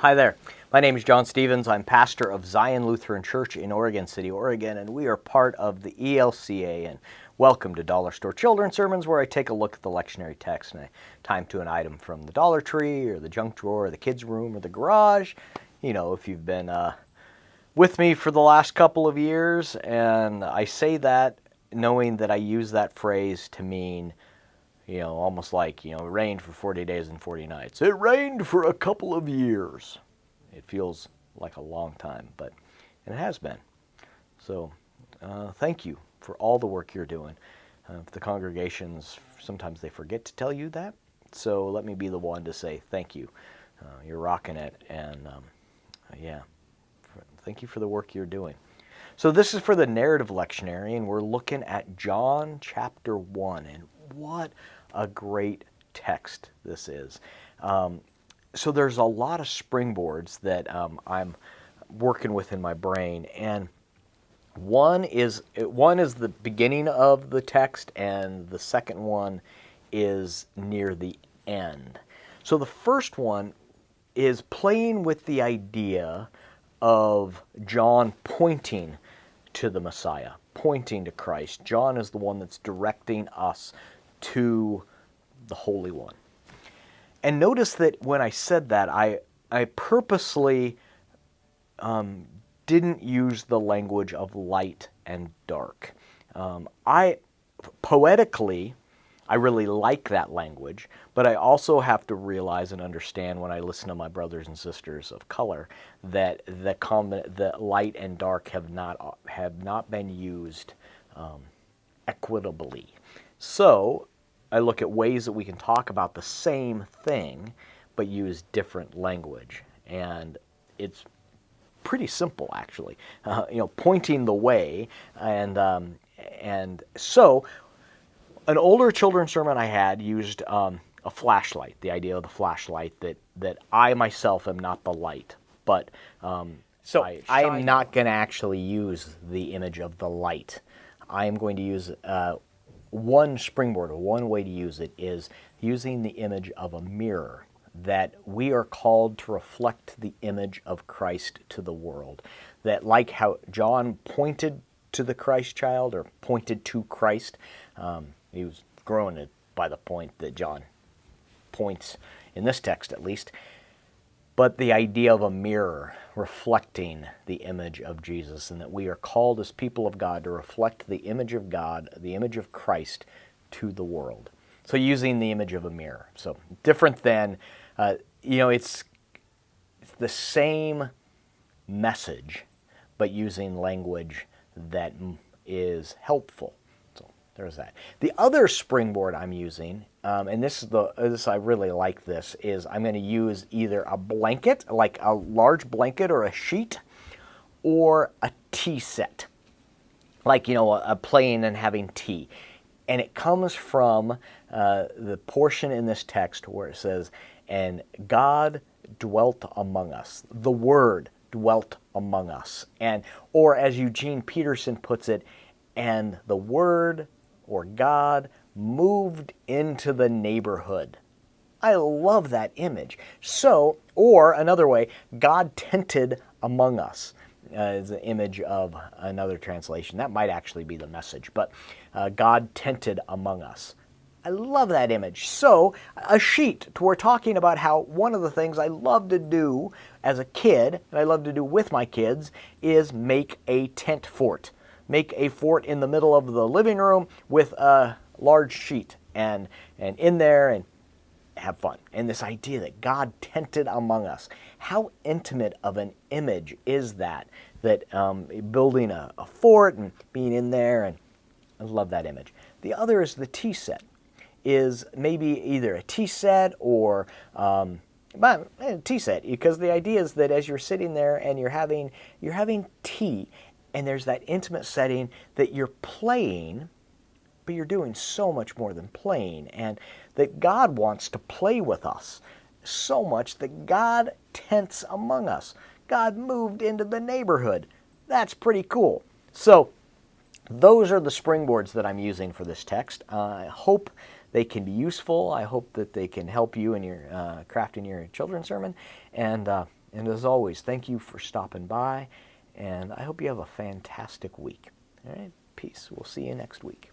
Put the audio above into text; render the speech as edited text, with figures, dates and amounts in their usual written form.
Hi there. My name is John Stevens. I'm pastor of Zion Lutheran Church in Oregon City, Oregon, and we are part of the ELCA. And welcome to Dollar Store Children's Sermons, where I take a look at the lectionary text and I time to an item from the Dollar Tree or the junk drawer or the kids' room or the garage. You know, if you've been with me for the last couple of years, and I say that knowing that I use that phrase to mean, almost like, it rained for 40 days and 40 nights. It rained for a couple of years. It feels like a long time, but it has been. So thank you for all the work you're doing. The congregations, sometimes they forget to tell you that. So let me be the one to say thank you. You're rocking it, and thank you for the work you're doing. So this is for the narrative lectionary, and we're looking at John chapter 1, and what a great text this is. So there's a lot of springboards that I'm working with in my brain, and one is the beginning of the text, and the second one is near the end. So the first one is playing with the idea of John pointing to the Messiah, pointing to Christ. John is the one that's directing us to the Holy One. And notice that when I said that, I purposely didn't use the language of light and dark. Poetically, I really like that language, but I also have to realize and understand when I listen to my brothers and sisters of color that the light and dark have not been used equitably. So I look at ways that we can talk about the same thing but use different language, and it's pretty simple actually. Pointing the way, and so an older children's sermon I had used a flashlight, the idea of the flashlight, that I myself am not the light, but so I am not going to actually use the image of the light. I am going to use one springboard, or one way to use it is using the image of a mirror, that we are called to reflect the image of Christ to the world. That, like how John pointed to the Christ child, or pointed to Christ, he was growing it by the point that John points in this text at least. But the idea of a mirror reflecting the image of Jesus, and that we are called as people of God to reflect the image of God, the image of Christ to the world. So using the image of a mirror. So different than, it's the same message, but using language that is helpful. There's that. The other springboard I'm using, and this I really like this, is I'm going to use either a blanket, like a large blanket or a sheet, or a tea set, like a playing and having tea, and it comes from the portion in this text where it says, "And God dwelt among us." The Word dwelt among us, or as Eugene Peterson puts it, "And the Word," or God, moved into the neighborhood. I love that image. So, or another way, God tented among us is the image of another translation. That might actually be the Message, but God tented among us. I love that image. So, a sheet. We're talking about how one of the things I love to do as a kid, and I love to do with my kids, is make a tent fort. Make a fort in the middle of the living room with a large sheet and in there, and have fun. And this idea that God tented among us. How intimate of an image is that building a fort and being in there, and I love that image. The other is the tea set. Is maybe either a tea set or a tea set, because the idea is that as you're sitting there and you're having tea, and there's that intimate setting that you're playing, but you're doing so much more than playing, and that God wants to play with us so much that God tents among us. God moved into the neighborhood. That's pretty cool. So those are the springboards that I'm using for this text. I hope they can be useful. I hope that they can help you in your crafting your children's sermon. And And as always, thank you for stopping by, and I hope you have a fantastic week. All right, peace. We'll see you next week.